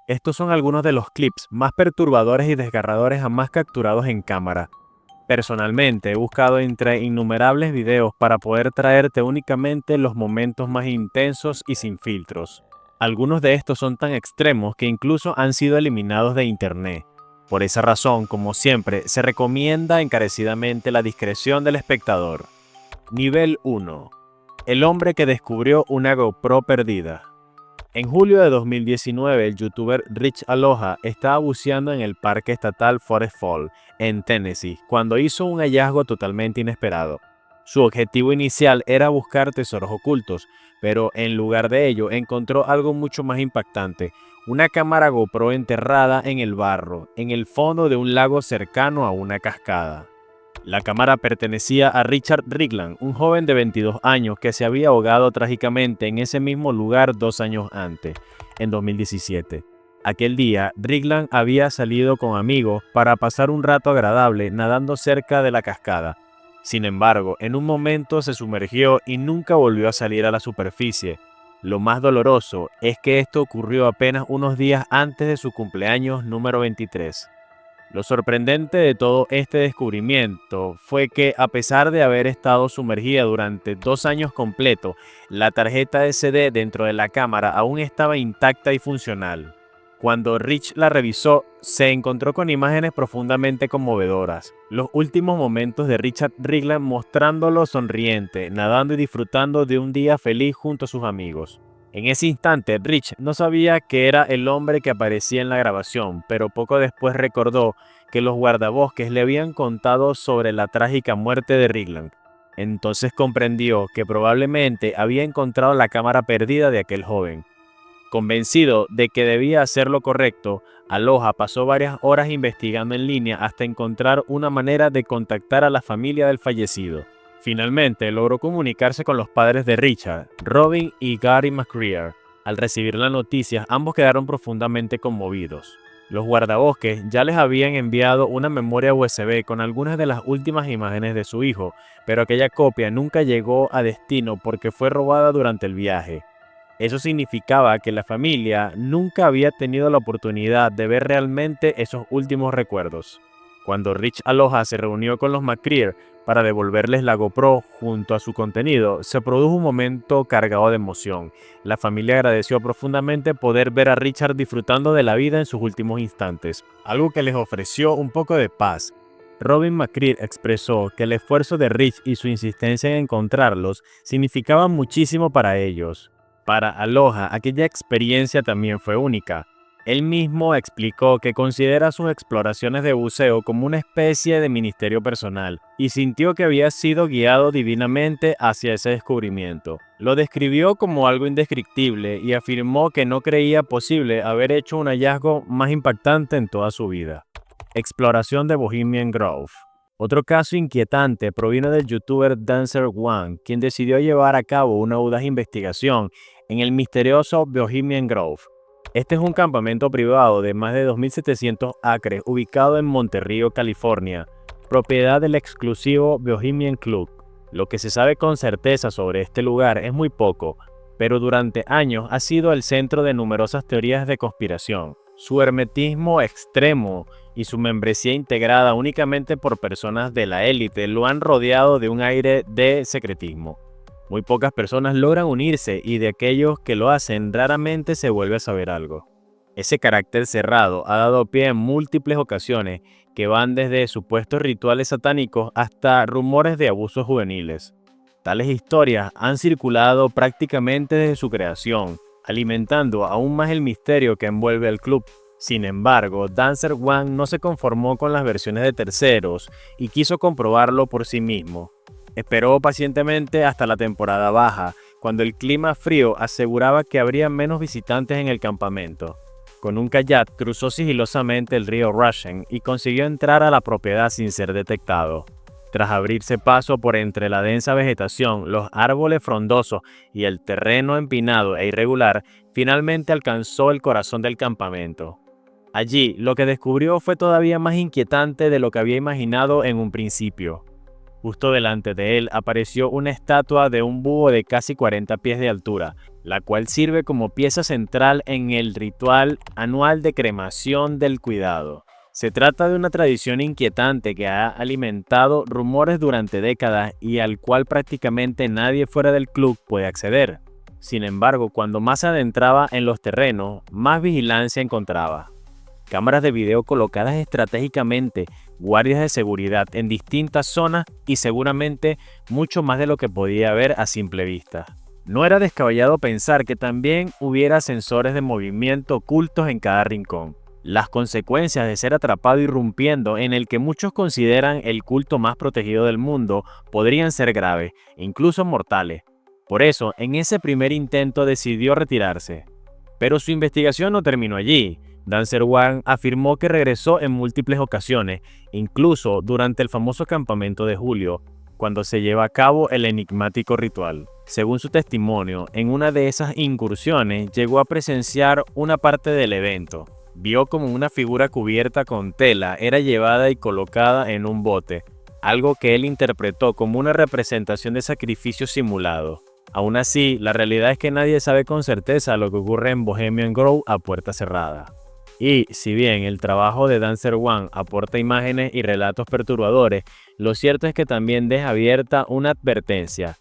Estos son algunos de los clips más perturbadores y desgarradores jamás capturados en cámara. Personalmente, he buscado entre innumerables videos para poder traerte únicamente los momentos más intensos y sin filtros. Algunos de estos son tan extremos que incluso han sido eliminados de internet. Por esa razón, como siempre, se recomienda encarecidamente la discreción del espectador. Nivel 1. El hombre que descubrió una GoPro perdida. En julio de 2019, el youtuber Rich Aloha estaba buceando en el Parque Estatal Forest Fall, en Tennessee, cuando hizo un hallazgo totalmente inesperado. Su objetivo inicial era buscar tesoros ocultos, pero en lugar de ello encontró algo mucho más impactante: una cámara GoPro enterrada en el barro, en el fondo de un lago cercano a una cascada. La cámara pertenecía a Richard Rigland, un joven de 22 años que se había ahogado trágicamente en ese mismo lugar 2 años antes, en 2017. Aquel día, Rigland había salido con amigos para pasar un rato agradable nadando cerca de la cascada. Sin embargo, en un momento se sumergió y nunca volvió a salir a la superficie. Lo más doloroso es que esto ocurrió apenas unos días antes de su cumpleaños número 23. Lo sorprendente de todo este descubrimiento fue que, a pesar de haber estado sumergida durante 2 años completos, la tarjeta SD dentro de la cámara aún estaba intacta y funcional. Cuando Rich la revisó, se encontró con imágenes profundamente conmovedoras. Los últimos momentos de Richard Rigland mostrándolo sonriente, nadando y disfrutando de un día feliz junto a sus amigos. En ese instante, Rich no sabía que era el hombre que aparecía en la grabación, pero poco después recordó que los guardabosques le habían contado sobre la trágica muerte de Rigland. Entonces comprendió que probablemente había encontrado la cámara perdida de aquel joven. Convencido de que debía hacer lo correcto, Aloha pasó varias horas investigando en línea hasta encontrar una manera de contactar a la familia del fallecido. Finalmente logró comunicarse con los padres de Richard, Robin y Gary McCrear. Al recibir la noticia, ambos quedaron profundamente conmovidos. Los guardabosques ya les habían enviado una memoria USB con algunas de las últimas imágenes de su hijo, pero aquella copia nunca llegó a destino porque fue robada durante el viaje. Eso significaba que la familia nunca había tenido la oportunidad de ver realmente esos últimos recuerdos. Cuando Rich Aloha se reunió con los McCrear para devolverles la GoPro junto a su contenido, se produjo un momento cargado de emoción. La familia agradeció profundamente poder ver a Richard disfrutando de la vida en sus últimos instantes, algo que les ofreció un poco de paz. Robin McCrear expresó que el esfuerzo de Rich y su insistencia en encontrarlos significaban muchísimo para ellos. Para Aloha, aquella experiencia también fue única. Él mismo explicó que considera sus exploraciones de buceo como una especie de ministerio personal y sintió que había sido guiado divinamente hacia ese descubrimiento. Lo describió como algo indescriptible y afirmó que no creía posible haber hecho un hallazgo más impactante en toda su vida. Exploración de Bohemian Grove. Otro caso inquietante proviene del youtuber Dancer One, quien decidió llevar a cabo una audaz investigación en el misterioso Bohemian Grove. Este es un campamento privado de más de 2.700 acres ubicado en Monterrey, California, propiedad del exclusivo Bohemian Club. Lo que se sabe con certeza sobre este lugar es muy poco, pero durante años ha sido el centro de numerosas teorías de conspiración. Su hermetismo extremo y su membresía integrada únicamente por personas de la élite lo han rodeado de un aire de secretismo. Muy pocas personas logran unirse y de aquellos que lo hacen raramente se vuelve a saber algo. Ese carácter cerrado ha dado pie en múltiples ocasiones que van desde supuestos rituales satánicos hasta rumores de abusos juveniles. Tales historias han circulado prácticamente desde su creación, alimentando aún más el misterio que envuelve al club. Sin embargo, Dancer One no se conformó con las versiones de terceros y quiso comprobarlo por sí mismo. Esperó pacientemente hasta la temporada baja, cuando el clima frío aseguraba que habría menos visitantes en el campamento. Con un kayak cruzó sigilosamente el río Russian y consiguió entrar a la propiedad sin ser detectado. Tras abrirse paso por entre la densa vegetación, los árboles frondosos y el terreno empinado e irregular, finalmente alcanzó el corazón del campamento. Allí, lo que descubrió fue todavía más inquietante de lo que había imaginado en un principio. Justo delante de él apareció una estatua de un búho de casi 40 pies de altura, la cual sirve como pieza central en el ritual anual de cremación del cuidado. Se trata de una tradición inquietante que ha alimentado rumores durante décadas y al cual prácticamente nadie fuera del club puede acceder. Sin embargo, cuando más se adentraba en los terrenos, más vigilancia encontraba. Cámaras de video colocadas estratégicamente, guardias de seguridad en distintas zonas y seguramente mucho más de lo que podía ver a simple vista. No era descabellado pensar que también hubiera sensores de movimiento ocultos en cada rincón. Las consecuencias de ser atrapado irrumpiendo en el que muchos consideran el culto más protegido del mundo podrían ser graves, incluso mortales. Por eso, en ese primer intento decidió retirarse. Pero su investigación no terminó allí. Dancer One afirmó que regresó en múltiples ocasiones, incluso durante el famoso campamento de julio, cuando se lleva a cabo el enigmático ritual. Según su testimonio, en una de esas incursiones llegó a presenciar una parte del evento. Vio como una figura cubierta con tela era llevada y colocada en un bote, algo que él interpretó como una representación de sacrificio simulado. Aún así, la realidad es que nadie sabe con certeza lo que ocurre en Bohemian Grove a puerta cerrada. Y, si bien el trabajo de Dancer One aporta imágenes y relatos perturbadores, lo cierto es que también deja abierta una advertencia.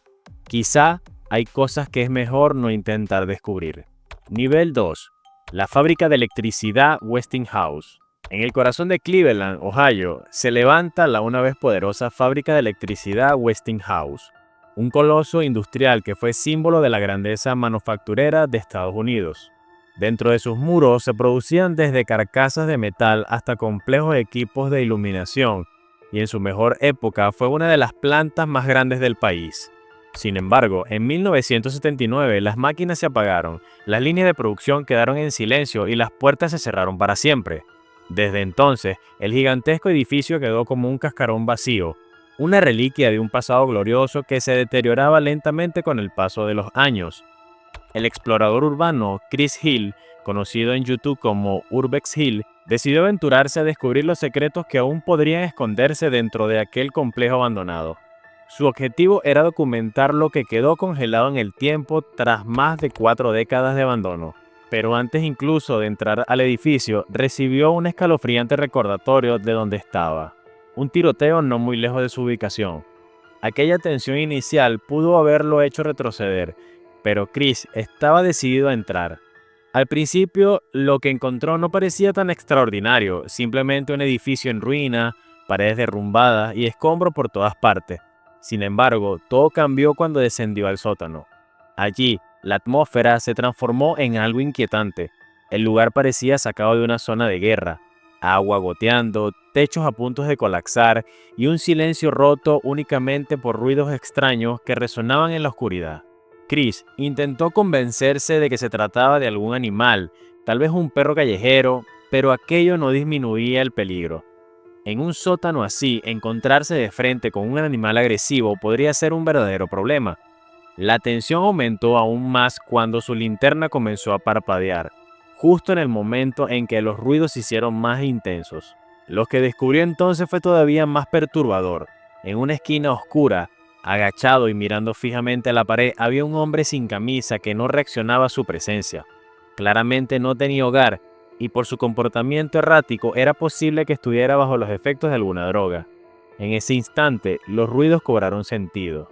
Quizá hay cosas que es mejor no intentar descubrir. Nivel 2. La fábrica de electricidad Westinghouse. En el corazón de Cleveland, Ohio, se levanta la una vez poderosa fábrica de electricidad Westinghouse, un coloso industrial que fue símbolo de la grandeza manufacturera de Estados Unidos. Dentro de sus muros se producían desde carcasas de metal hasta complejos equipos de iluminación, y en su mejor época fue una de las plantas más grandes del país. Sin embargo, en 1979 las máquinas se apagaron, las líneas de producción quedaron en silencio y las puertas se cerraron para siempre. Desde entonces, el gigantesco edificio quedó como un cascarón vacío, una reliquia de un pasado glorioso que se deterioraba lentamente con el paso de los años. El explorador urbano Chris Hill, conocido en YouTube como Urbex Hill, decidió aventurarse a descubrir los secretos que aún podrían esconderse dentro de aquel complejo abandonado. Su objetivo era documentar lo que quedó congelado en el tiempo tras más de 4 décadas de abandono. Pero antes incluso de entrar al edificio, recibió un escalofriante recordatorio de dónde estaba. Un tiroteo no muy lejos de su ubicación. Aquella tensión inicial pudo haberlo hecho retroceder, pero Chris estaba decidido a entrar. Al principio, lo que encontró no parecía tan extraordinario, simplemente un edificio en ruina, paredes derrumbadas y escombros por todas partes. Sin embargo, todo cambió cuando descendió al sótano. Allí, la atmósfera se transformó en algo inquietante. El lugar parecía sacado de una zona de guerra. Agua goteando, techos a punto de colapsar y un silencio roto únicamente por ruidos extraños que resonaban en la oscuridad. Chris intentó convencerse de que se trataba de algún animal, tal vez un perro callejero, pero aquello no disminuía el peligro. En un sótano así, encontrarse de frente con un animal agresivo podría ser un verdadero problema. La tensión aumentó aún más cuando su linterna comenzó a parpadear, justo en el momento en que los ruidos se hicieron más intensos. Lo que descubrió entonces fue todavía más perturbador. En una esquina oscura, agachado y mirando fijamente a la pared, había un hombre sin camisa que no reaccionaba a su presencia. Claramente no tenía hogar, y por su comportamiento errático era posible que estuviera bajo los efectos de alguna droga. En ese instante, los ruidos cobraron sentido.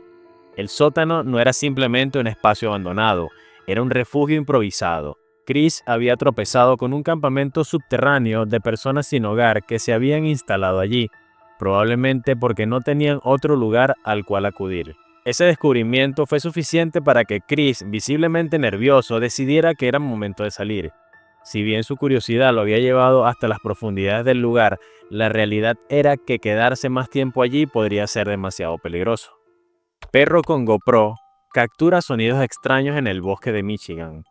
El sótano no era simplemente un espacio abandonado, era un refugio improvisado. Chris había tropezado con un campamento subterráneo de personas sin hogar que se habían instalado allí, probablemente porque no tenían otro lugar al cual acudir. Ese descubrimiento fue suficiente para que Chris, visiblemente nervioso, decidiera que era momento de salir. Si bien su curiosidad lo había llevado hasta las profundidades del lugar, la realidad era que quedarse más tiempo allí podría ser demasiado peligroso. Perro con GoPro captura sonidos extraños en el bosque de Michigan.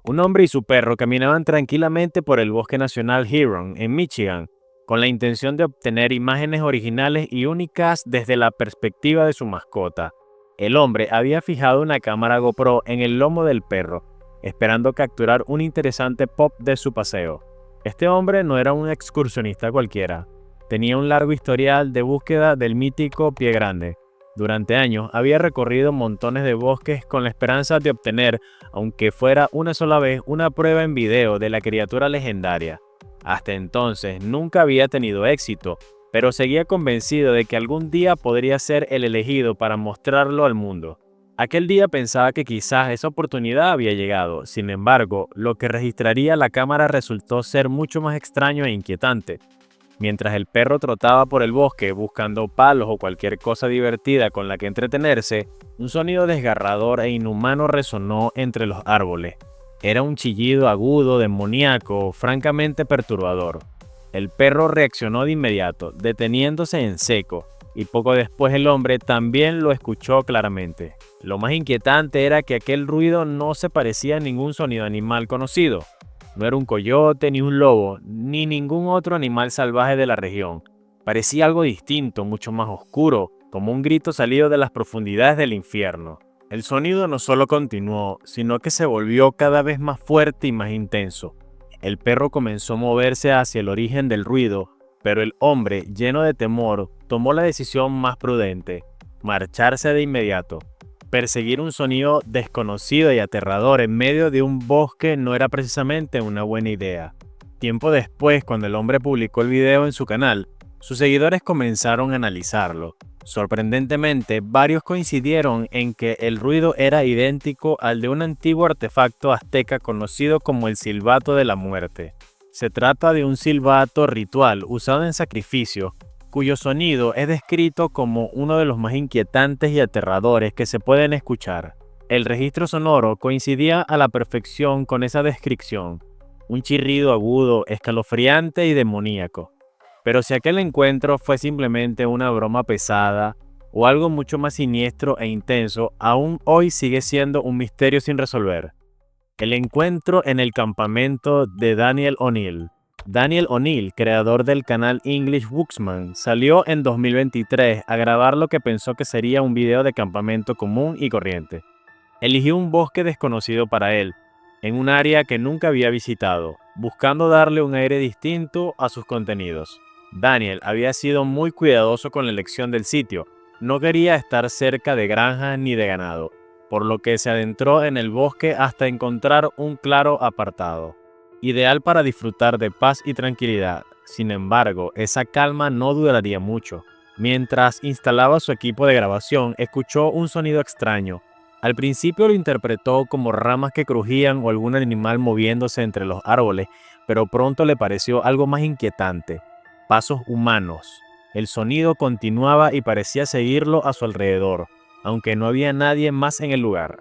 Un hombre y su perro caminaban tranquilamente por el Bosque Nacional Huron, en Michigan, con la intención de obtener imágenes originales y únicas desde la perspectiva de su mascota. El hombre había fijado una cámara GoPro en el lomo del perro, esperando capturar un interesante pop de su paseo. Este hombre no era un excursionista cualquiera. Tenía un largo historial de búsqueda del mítico Pie Grande, Durante años había recorrido montones de bosques con la esperanza de obtener, aunque fuera una sola vez, una prueba en video de la criatura legendaria. Hasta entonces nunca había tenido éxito, pero seguía convencido de que algún día podría ser el elegido para mostrarlo al mundo. Aquel día pensaba que quizás esa oportunidad había llegado. Sin embargo, lo que registraría la cámara resultó ser mucho más extraño e inquietante. Mientras el perro trotaba por el bosque buscando palos o cualquier cosa divertida con la que entretenerse, un sonido desgarrador e inhumano resonó entre los árboles. Era un chillido agudo, demoníaco, francamente perturbador. El perro reaccionó de inmediato, deteniéndose en seco, y poco después el hombre también lo escuchó claramente. Lo más inquietante era que aquel ruido no se parecía a ningún sonido animal conocido. No era un coyote, ni un lobo, ni ningún otro animal salvaje de la región. Parecía algo distinto, mucho más oscuro, como un grito salido de las profundidades del infierno. El sonido no solo continuó, sino que se volvió cada vez más fuerte y más intenso. El perro comenzó a moverse hacia el origen del ruido, pero el hombre, lleno de temor, tomó la decisión más prudente: marcharse de inmediato. Perseguir un sonido desconocido y aterrador en medio de un bosque no era precisamente una buena idea. Tiempo después, cuando el hombre publicó el video en su canal, sus seguidores comenzaron a analizarlo. Sorprendentemente, varios coincidieron en que el ruido era idéntico al de un antiguo artefacto azteca conocido como el silbato de la muerte. Se trata de un silbato ritual usado en sacrificio, cuyo sonido es descrito como uno de los más inquietantes y aterradores que se pueden escuchar. El registro sonoro coincidía a la perfección con esa descripción, un chirrido agudo, escalofriante y demoníaco. Pero si aquel encuentro fue simplemente una broma pesada o algo mucho más siniestro e intenso, aún hoy sigue siendo un misterio sin resolver. El encuentro en el campamento de Daniel O'Neil. Daniel O'Neil, creador del canal English Woodsman, salió en 2023 a grabar lo que pensó que sería un video de campamento común y corriente. Eligió un bosque desconocido para él, en un área que nunca había visitado, buscando darle un aire distinto a sus contenidos. Daniel había sido muy cuidadoso con la elección del sitio, no quería estar cerca de granjas ni de ganado, por lo que se adentró en el bosque hasta encontrar un claro apartado, ideal para disfrutar de paz y tranquilidad. Sin embargo, esa calma no duraría mucho. Mientras instalaba su equipo de grabación, escuchó un sonido extraño. Al principio lo interpretó como ramas que crujían o algún animal moviéndose entre los árboles, pero pronto le pareció algo más inquietante: pasos humanos. El sonido continuaba y parecía seguirlo a su alrededor, aunque no había nadie más en el lugar.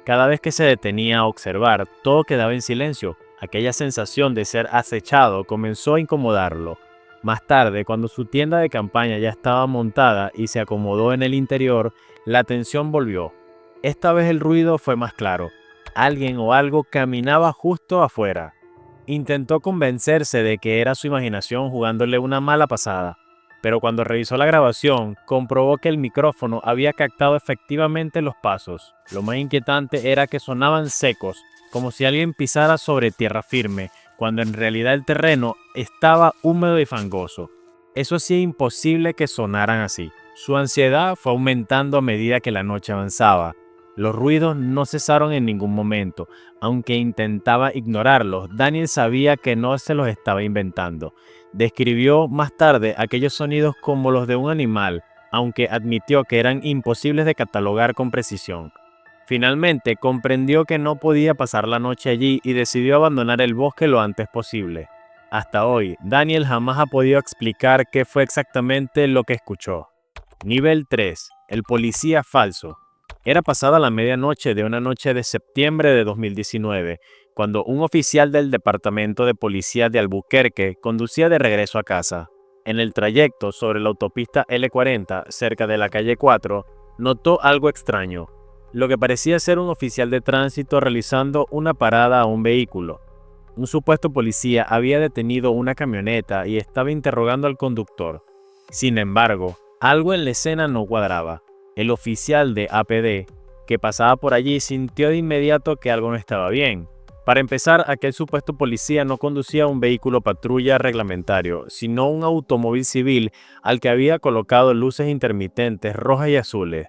Cada vez que se detenía a observar, todo quedaba en silencio. Aquella sensación de ser acechado comenzó a incomodarlo. Más tarde, cuando su tienda de campaña ya estaba montada y se acomodó en el interior, la tensión volvió. Esta vez el ruido fue más claro. Alguien o algo caminaba justo afuera. Intentó convencerse de que era su imaginación jugándole una mala pasada, pero cuando revisó la grabación, comprobó que el micrófono había captado efectivamente los pasos. Lo más inquietante era que sonaban secos, como si alguien pisara sobre tierra firme, cuando en realidad el terreno estaba húmedo y fangoso. Eso hacía imposible que sonaran así. Su ansiedad fue aumentando a medida que la noche avanzaba. Los ruidos no cesaron en ningún momento. Aunque intentaba ignorarlos, Daniel sabía que no se los estaba inventando. Describió más tarde aquellos sonidos como los de un animal, aunque admitió que eran imposibles de catalogar con precisión. Finalmente comprendió que no podía pasar la noche allí y decidió abandonar el bosque lo antes posible. Hasta hoy, Daniel jamás ha podido explicar qué fue exactamente lo que escuchó. Nivel 3. El policía falso. Era pasada la medianoche de una noche de septiembre de 2019, cuando un oficial del Departamento de Policía de Albuquerque conducía de regreso a casa. En el trayecto sobre la autopista L40, cerca de la calle 4, notó algo extraño: lo que parecía ser un oficial de tránsito realizando una parada a un vehículo. Un supuesto policía había detenido una camioneta y estaba interrogando al conductor. Sin embargo, algo en la escena no cuadraba. El oficial de APD que pasaba por allí sintió de inmediato que algo no estaba bien. Para empezar, aquel supuesto policía no conducía un vehículo patrulla reglamentario, sino un automóvil civil al que había colocado luces intermitentes rojas y azules.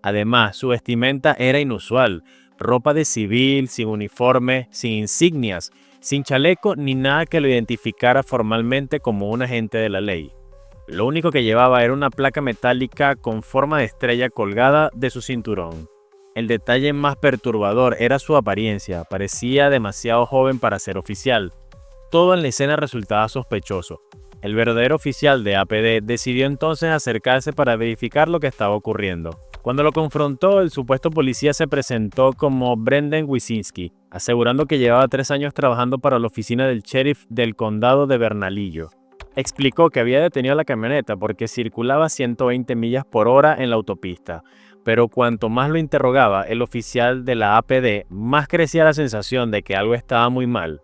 Además, su vestimenta era inusual, ropa de civil, sin uniforme, sin insignias, sin chaleco ni nada que lo identificara formalmente como un agente de la ley. Lo único que llevaba era una placa metálica con forma de estrella colgada de su cinturón. El detalle más perturbador era su apariencia, parecía demasiado joven para ser oficial. Todo en la escena resultaba sospechoso. El verdadero oficial de APD decidió entonces acercarse para verificar lo que estaba ocurriendo. Cuando lo confrontó, el supuesto policía se presentó como Brendan Wyszynski, asegurando que llevaba 3 años trabajando para la oficina del sheriff del condado de Bernalillo. Explicó que había detenido la camioneta porque circulaba a 120 millas por hora en la autopista, pero cuanto más lo interrogaba el oficial de la APD, más crecía la sensación de que algo estaba muy mal.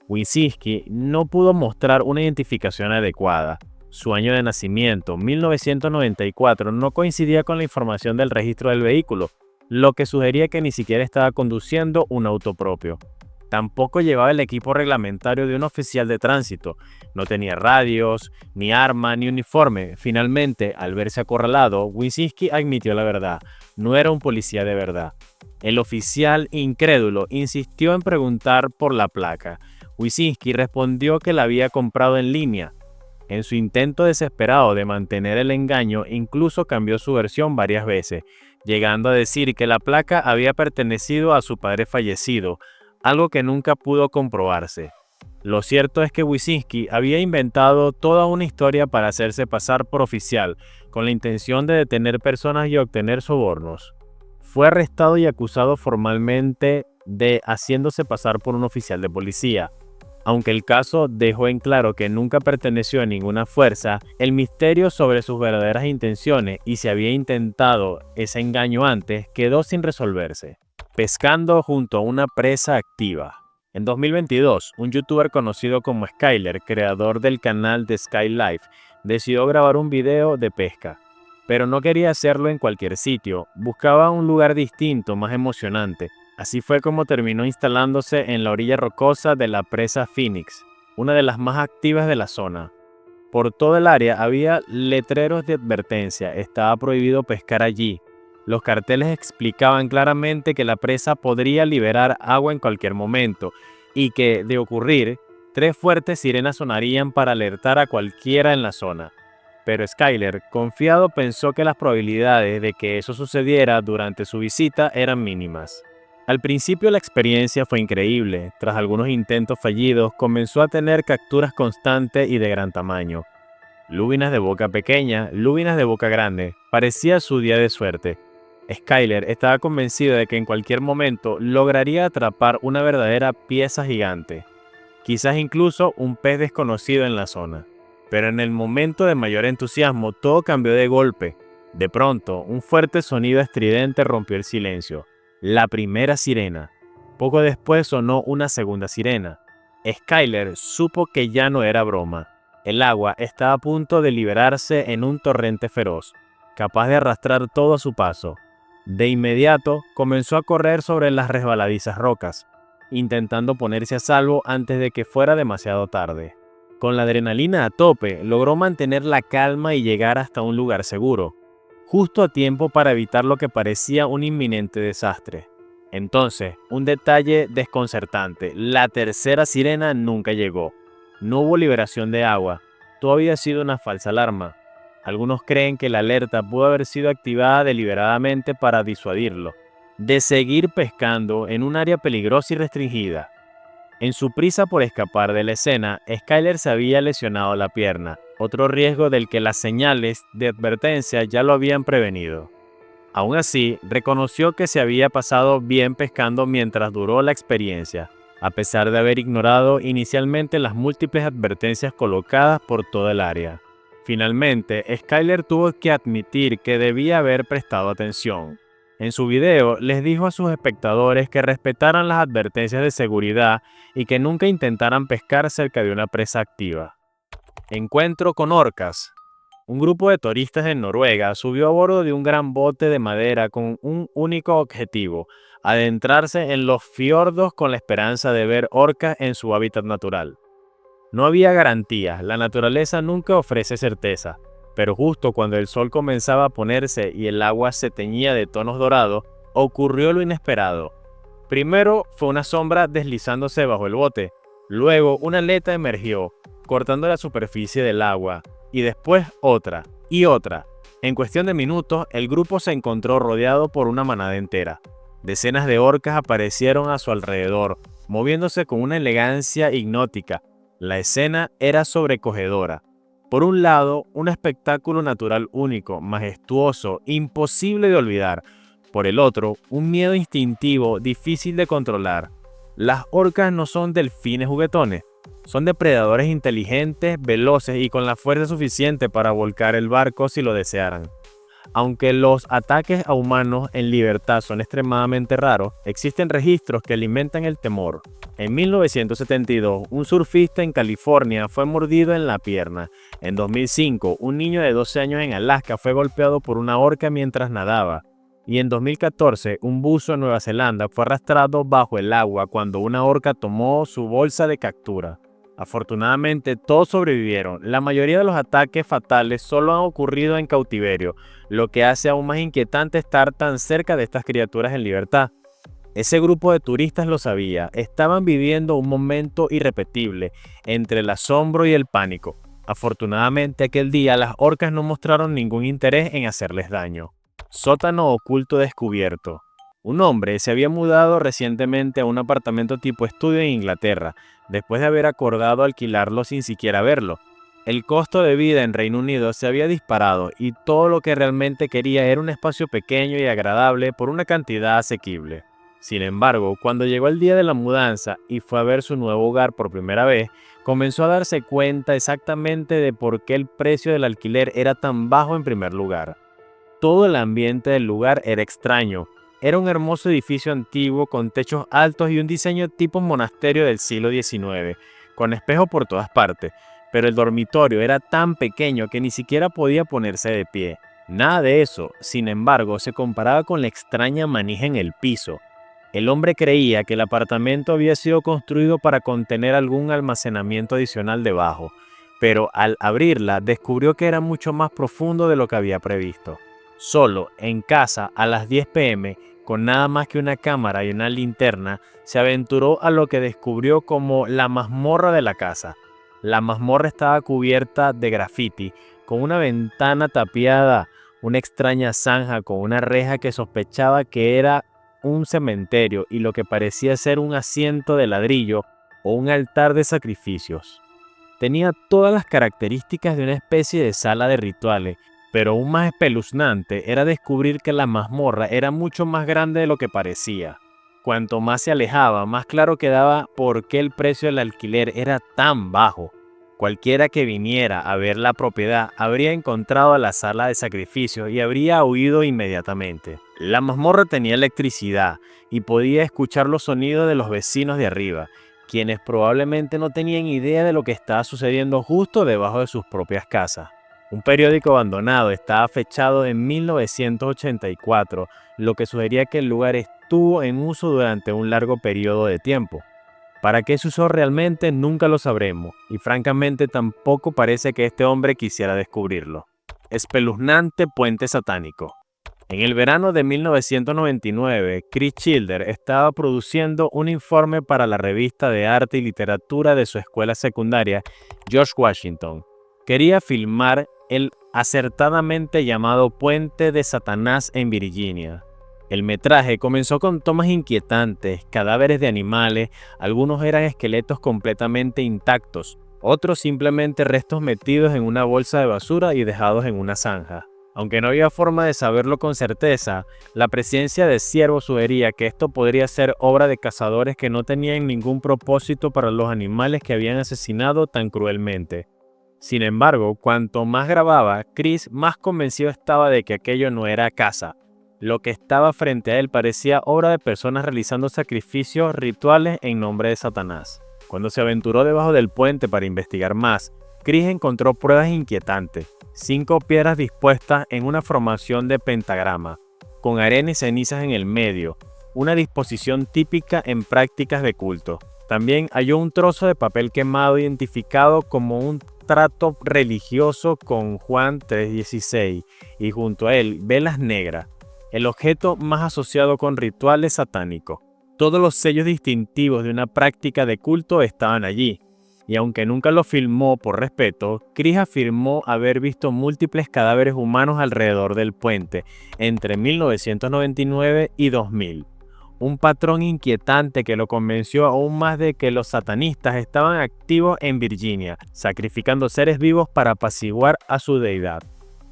Wyszynski no pudo mostrar una identificación adecuada. Su año de nacimiento, 1994, no coincidía con la información del registro del vehículo, lo que sugería que ni siquiera estaba conduciendo un auto propio. Tampoco llevaba el equipo reglamentario de un oficial de tránsito. No tenía radios, ni arma, ni uniforme. Finalmente, al verse acorralado, Wyszynski admitió la verdad. No era un policía de verdad. El oficial, incrédulo, insistió en preguntar por la placa. Wyszynski respondió que la había comprado en línea. En su intento desesperado de mantener el engaño, incluso cambió su versión varias veces, llegando a decir que la placa había pertenecido a su padre fallecido, algo que nunca pudo comprobarse. Lo cierto es que Wyszynski había inventado toda una historia para hacerse pasar por oficial, con la intención de detener personas y obtener sobornos. Fue arrestado y acusado formalmente de haciéndose pasar por un oficial de policía. Aunque el caso dejó en claro que nunca perteneció a ninguna fuerza, el misterio sobre sus verdaderas intenciones y si había intentado ese engaño antes quedó sin resolverse. Pescando junto a una presa activa. En 2022, un youtuber conocido como Skyler, creador del canal de Sky Life, decidió grabar un video de pesca. Pero no quería hacerlo en cualquier sitio, buscaba un lugar distinto, más emocionante. Así fue como terminó instalándose en la orilla rocosa de la presa Phoenix, una de las más activas de la zona. Por todo el área había letreros de advertencia, estaba prohibido pescar allí. Los carteles explicaban claramente que la presa podría liberar agua en cualquier momento y que, de ocurrir, 3 fuertes sirenas sonarían para alertar a cualquiera en la zona. Pero Skyler, confiado, pensó que las probabilidades de que eso sucediera durante su visita eran mínimas. Al principio la experiencia fue increíble. Tras algunos intentos fallidos, comenzó a tener capturas constantes y de gran tamaño. Lúbinas de boca pequeña, lúbinas de boca grande. Parecía su día de suerte. Skyler estaba convencido de que en cualquier momento lograría atrapar una verdadera pieza gigante. Quizás incluso un pez desconocido en la zona. Pero en el momento de mayor entusiasmo todo cambió de golpe. De pronto, un fuerte sonido estridente rompió el silencio. La primera sirena. Poco después sonó una segunda sirena. Skyler supo que ya no era broma. El agua estaba a punto de liberarse en un torrente feroz, capaz de arrastrar todo a su paso. De inmediato, comenzó a correr sobre las resbaladizas rocas, intentando ponerse a salvo antes de que fuera demasiado tarde. Con la adrenalina a tope, logró mantener la calma y llegar hasta un lugar seguro, justo a tiempo para evitar lo que parecía un inminente desastre. Entonces, un detalle desconcertante: la tercera sirena nunca llegó. No hubo liberación de agua, todo había sido una falsa alarma. Algunos creen que la alerta pudo haber sido activada deliberadamente para disuadirlo de seguir pescando en un área peligrosa y restringida. En su prisa por escapar de la escena, Skyler se había lesionado la pierna, otro riesgo del que las señales de advertencia ya lo habían prevenido. Aún así, reconoció que se había pasado bien pescando mientras duró la experiencia, a pesar de haber ignorado inicialmente las múltiples advertencias colocadas por toda el área. Finalmente, Skyler tuvo que admitir que debía haber prestado atención. En su video, les dijo a sus espectadores que respetaran las advertencias de seguridad y que nunca intentaran pescar cerca de una presa activa. Encuentro con orcas. Un grupo de turistas en Noruega subió a bordo de un gran bote de madera con un único objetivo: adentrarse en los fiordos con la esperanza de ver orcas en su hábitat natural. No había garantías, la naturaleza nunca ofrece certeza, pero justo cuando el sol comenzaba a ponerse y el agua se teñía de tonos dorados, ocurrió lo inesperado. Primero fue una sombra deslizándose bajo el bote, luego una aleta emergió, cortando la superficie del agua, y después otra, y otra. En cuestión de minutos, el grupo se encontró rodeado por una manada entera. Decenas de orcas aparecieron a su alrededor, moviéndose con una elegancia hipnótica. La escena era sobrecogedora. Por un lado, un espectáculo natural único, majestuoso, imposible de olvidar. Por el otro, un miedo instintivo difícil de controlar. Las orcas no son delfines juguetones, son depredadores inteligentes, veloces y con la fuerza suficiente para volcar el barco si lo desearan. Aunque los ataques a humanos en libertad son extremadamente raros, existen registros que alimentan el temor. En 1972, un surfista en California fue mordido en la pierna. En 2005, un niño de 12 años en Alaska fue golpeado por una orca mientras nadaba. Y en 2014, un buzo en Nueva Zelanda fue arrastrado bajo el agua cuando una orca tomó su bolsa de captura. Afortunadamente, todos sobrevivieron. La mayoría de los ataques fatales solo han ocurrido en cautiverio, lo que hace aún más inquietante estar tan cerca de estas criaturas en libertad. Ese grupo de turistas lo sabía, estaban viviendo un momento irrepetible entre el asombro y el pánico. Afortunadamente, aquel día las orcas no mostraron ningún interés en hacerles daño. Sótano oculto descubierto. Un hombre se había mudado recientemente a un apartamento tipo estudio en Inglaterra, después de haber acordado alquilarlo sin siquiera verlo. El costo de vida en Reino Unido se había disparado y todo lo que realmente quería era un espacio pequeño y agradable por una cantidad asequible. Sin embargo, cuando llegó el día de la mudanza y fue a ver su nuevo hogar por primera vez, comenzó a darse cuenta exactamente de por qué el precio del alquiler era tan bajo en primer lugar. Todo el ambiente del lugar era extraño. Era un hermoso edificio antiguo con techos altos y un diseño tipo monasterio del siglo XIX, con espejos por todas partes, pero el dormitorio era tan pequeño que ni siquiera podía ponerse de pie. Nada de eso, sin embargo, se comparaba con la extraña manija en el piso. El hombre creía que el apartamento había sido construido para contener algún almacenamiento adicional debajo, pero al abrirla descubrió que era mucho más profundo de lo que había previsto. Solo, en casa, a las 10 p.m., con nada más que una cámara y una linterna, se aventuró a lo que descubrió como la mazmorra de la casa. La mazmorra estaba cubierta de grafiti, con una ventana tapiada, una extraña zanja con una reja que sospechaba que era un cementerio y lo que parecía ser un asiento de ladrillo o un altar de sacrificios. Tenía todas las características de una especie de sala de rituales, pero aún más espeluznante era descubrir que la mazmorra era mucho más grande de lo que parecía. Cuanto más se alejaba, más claro quedaba por qué el precio del alquiler era tan bajo. Cualquiera que viniera a ver la propiedad habría encontrado la sala de sacrificios y habría huido inmediatamente. La mazmorra tenía electricidad y podía escuchar los sonidos de los vecinos de arriba, quienes probablemente no tenían idea de lo que estaba sucediendo justo debajo de sus propias casas. Un periódico abandonado estaba fechado en 1984, lo que sugería que el lugar estuvo en uso durante un largo periodo de tiempo. ¿Para qué se usó realmente? Nunca lo sabremos, y francamente tampoco parece que este hombre quisiera descubrirlo. Espeluznante puente satánico. En el verano de 1999, Chris Childer estaba produciendo un informe para la revista de arte y literatura de su escuela secundaria, George Washington. Quería filmar el acertadamente llamado Puente de Satanás en Virginia. El metraje comenzó con tomas inquietantes, cadáveres de animales, algunos eran esqueletos completamente intactos, otros simplemente restos metidos en una bolsa de basura y dejados en una zanja. Aunque no había forma de saberlo con certeza, la presencia de ciervos sugería que esto podría ser obra de cazadores que no tenían ningún propósito para los animales que habían asesinado tan cruelmente. Sin embargo, cuanto más grababa, Chris más convencido estaba de que aquello no era caza. Lo que estaba frente a él parecía obra de personas realizando sacrificios rituales en nombre de Satanás. Cuando se aventuró debajo del puente para investigar más, Chris encontró pruebas inquietantes. 5 piedras dispuestas en una formación de pentagrama, con arena y cenizas en el medio, una disposición típica en prácticas de culto. También halló un trozo de papel quemado identificado como un trato religioso con Juan 3:16 y junto a él velas negras, el objeto más asociado con rituales satánicos. Todos los sellos distintivos de una práctica de culto estaban allí, y aunque nunca lo filmó por respeto, Chris afirmó haber visto múltiples cadáveres humanos alrededor del puente entre 1999 y 2000. Un patrón inquietante que lo convenció aún más de que los satanistas estaban activos en Virginia, sacrificando seres vivos para apaciguar a su deidad.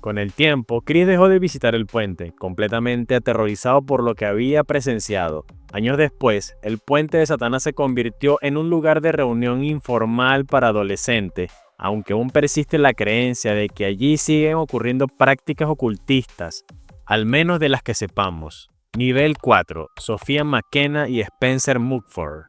Con el tiempo, Chris dejó de visitar el puente, completamente aterrorizado por lo que había presenciado. Años después, el puente de Satanás se convirtió en un lugar de reunión informal para adolescentes, aunque aún persiste la creencia de que allí siguen ocurriendo prácticas ocultistas, al menos de las que sepamos. Nivel 4. Sophia McKenna y Spencer Mugford.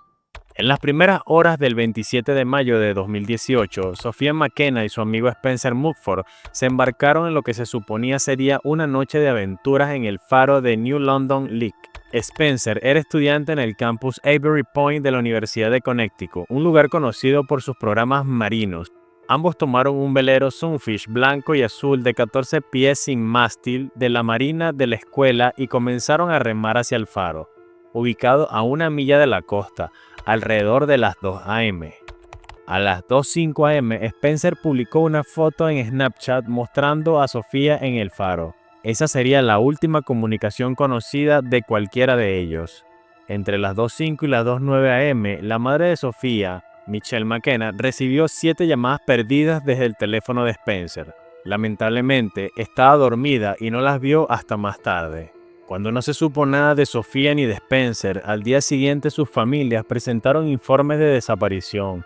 En las primeras horas del 27 de mayo de 2018, Sophia McKenna y su amigo Spencer Mugford se embarcaron en lo que se suponía sería una noche de aventuras en el faro de New London Lick. Spencer era estudiante en el campus Avery Point de la Universidad de Connecticut, un lugar conocido por sus programas marinos. Ambos tomaron un velero Sunfish blanco y azul de 14 pies sin mástil de la marina de la escuela y comenzaron a remar hacia el faro, ubicado a 1 milla de la costa, alrededor de las 2 a.m. A las 2:05 a.m., Spencer publicó una foto en Snapchat mostrando a Sofía en el faro. Esa sería la última comunicación conocida de cualquiera de ellos. Entre las 2:05 y las 2:09 a.m., la madre de Sofía, Michelle McKenna, recibió 7 llamadas perdidas desde el teléfono de Spencer. Lamentablemente, estaba dormida y no las vio hasta más tarde. Cuando no se supo nada de Sofía ni de Spencer, al día siguiente sus familias presentaron informes de desaparición.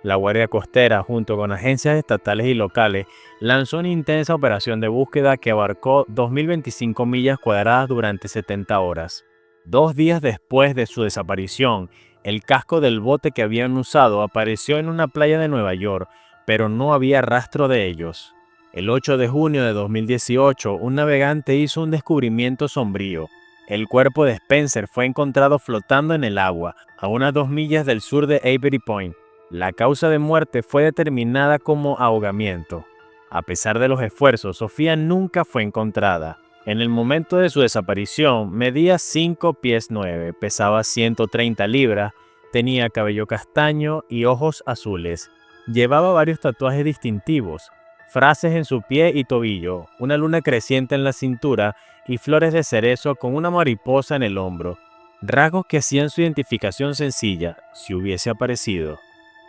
La Guardia Costera, junto con agencias estatales y locales, lanzó una intensa operación de búsqueda que abarcó 2.025 millas cuadradas durante 70 horas. 2 días después de su desaparición, el casco del bote que habían usado apareció en una playa de Nueva York, pero no había rastro de ellos. El 8 de junio de 2018, un navegante hizo un descubrimiento sombrío. El cuerpo de Spencer fue encontrado flotando en el agua, a unas 2 millas del sur de Avery Point. La causa de muerte fue determinada como ahogamiento. A pesar de los esfuerzos, Sofía nunca fue encontrada. En el momento de su desaparición, medía 5 pies 9, pesaba 130 libras, tenía cabello castaño y ojos azules. Llevaba varios tatuajes distintivos, frases en su pie y tobillo, una luna creciente en la cintura y flores de cerezo con una mariposa en el hombro. Rasgos que hacían su identificación sencilla, si hubiese aparecido.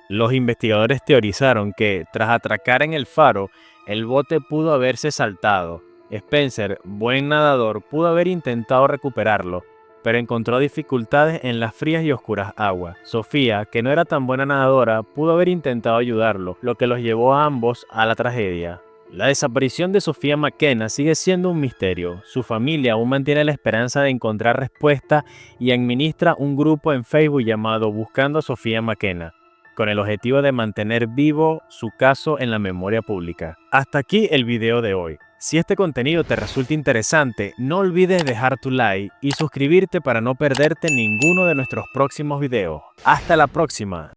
Los investigadores teorizaron que, tras atracar en el faro, el bote pudo haberse saltado. Spencer, buen nadador, pudo haber intentado recuperarlo, pero encontró dificultades en las frías y oscuras aguas. Sofía, que no era tan buena nadadora, pudo haber intentado ayudarlo, lo que los llevó a ambos a la tragedia. La desaparición de Sophia McKenna sigue siendo un misterio. Su familia aún mantiene la esperanza de encontrar respuesta y administra un grupo en Facebook llamado Buscando a Sophia McKenna, con el objetivo de mantener vivo su caso en la memoria pública. Hasta aquí el video de hoy. Si este contenido te resulta interesante, no olvides dejar tu like y suscribirte para no perderte ninguno de nuestros próximos videos. ¡Hasta la próxima!